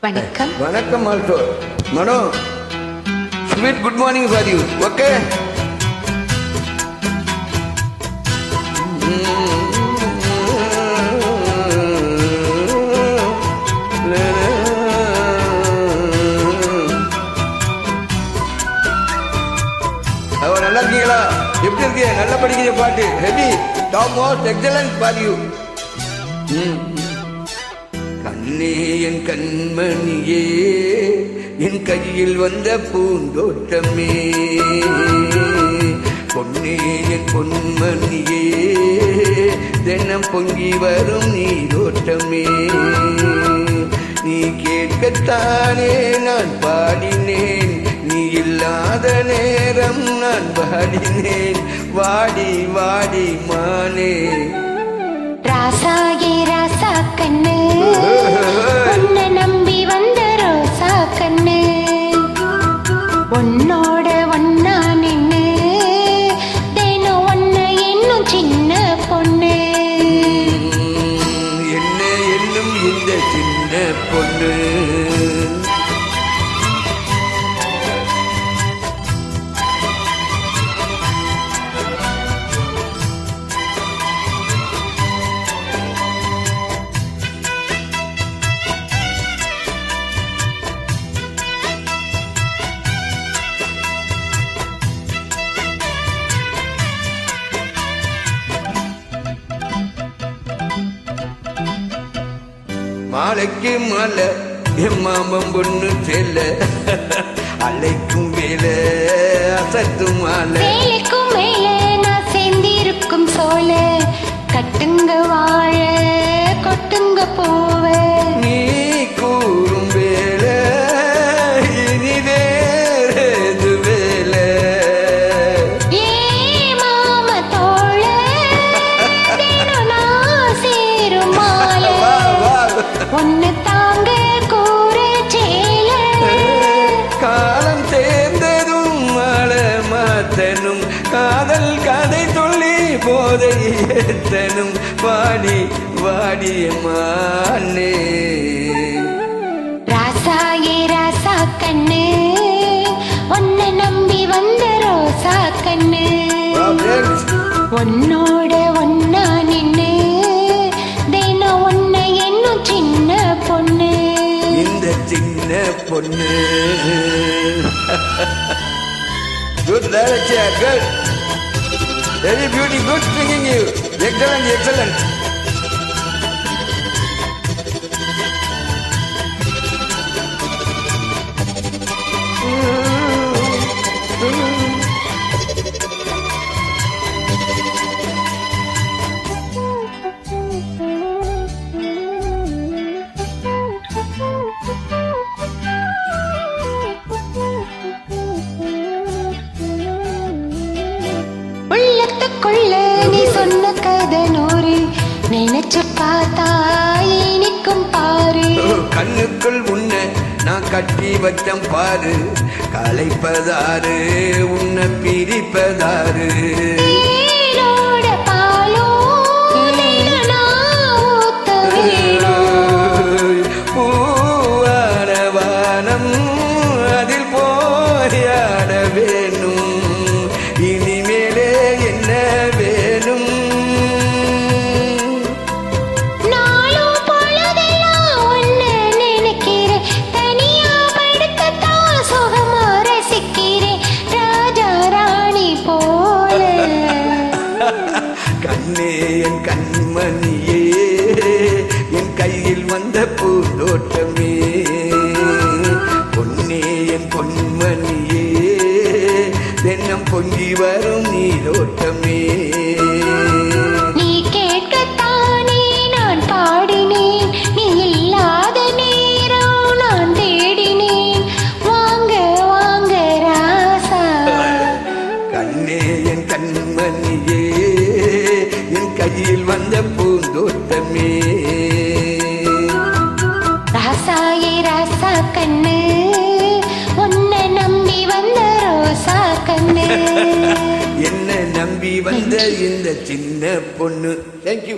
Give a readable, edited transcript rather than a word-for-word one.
வணக்கம். வணக்கம் also. Mano, sweet good morning for you. Okay. நல்லா இருக்கீங்களா? எப்படி இருக்கீங்க? நல்லா படிக்கிற பாட்டு heavy top most excellent for you. கண்ணே என் கண்மணியே, என் கையில் வந்த பூந்தோட்டமே, பொன்னே என் பொன்மணியே, தினம் பொங்கி வரும் நீரோட்டமே, நீ கேட்கத்தானே நான் பாடினேன், நீ இல்லாத நேரம் நான் பாடினேன், வாடி வாடி மானே. ராசாயே ராசா கண்ணு, உன்னை நம்பி வந்த ரோசா கண்ணு, உன்னோட ஒன்னா நின்னு தினம் ஒன்ன என்னும் சின்ன பொண்ணு, என்ன என்னும் இந்த சின்ன பொண்ணு. மாலைக்கு மாலை என் மாமன் பொண்ணு செல்ல, அலைக்கும் வேலை அசத்தும் மாலை, வேலைக்கும் மேலே நான் சேர்ந்திருக்கும் சோல, கட்டுங்க வாழ கொட்டுங்க போவ, நீ கூறும் வேலை இனி வேறு வேலை, ஏ மாம தோழ தினம் நான் சேரும் மாலை, ஒன்னு தாங்க கூற சேல, காலம் சேர்ந்ததும் மழை மாத்தனும், காதல் கதை சொல்லி போதை ஏத்தனும், வாடி வாடி மானே. ராசாயே ராசா கண்ணு, உன்னை நம்பி வந்த ரோசா கண்ணு, உன்னோட ஒன்னா நின்னு தினம் ஒன்ன என்னும் சின்ன பொண்ணு, இந்த சின்ன பொண்ணு. Good direction, good. Very beauty, good singing you. Excellent, excellent. உள்ளத்துக்குள்ள நீ சொன்ன கதை நூறு, நினைச்சு பார்த்தா இனிக்கும் பாரு, கண்ணுக்குள் உன்னை நான் கட்டி வச்சம் பாரு, கலைப்பதாரு உன்னை பிரிப்பதாரு, தேனோட பாலும் தினம் நான் ஊத்த வேணும், பூவான வானம் அதில் போயாட வேணும், இனிமேலே என்ன வேணும், நாளும் பொழுதெல்லாம் உன்னை நினைக்கிறேன், தனியா படுக்கத்தான் சுகமா ரசிக்கிறேன், ராஜா ராணி போல. கண்ணே என் கண்மணியே, என் கையில் வந்த பூந்தோட்டமே, பொன்னே என் பொன்மணியே, தினம் பொங்கி வரும் நீரோட்டமே, நீ கேட்கத்தானே நான் பாடினேன், நீ இல்லாத நேரம் நான் தேடினேன், வாங்க வாங்க ராசா. கண்ணே என் கண்மணியே, என் கையில் வந்த பூந்தோட்டமே, ராசாயே ராசா கண்ணு, உன்னை நம்பி வந்த ரோசா கண்ணு, என்ன நம்பி வந்த இந்த சின்ன பொண்ணு. தேங்க்யூ.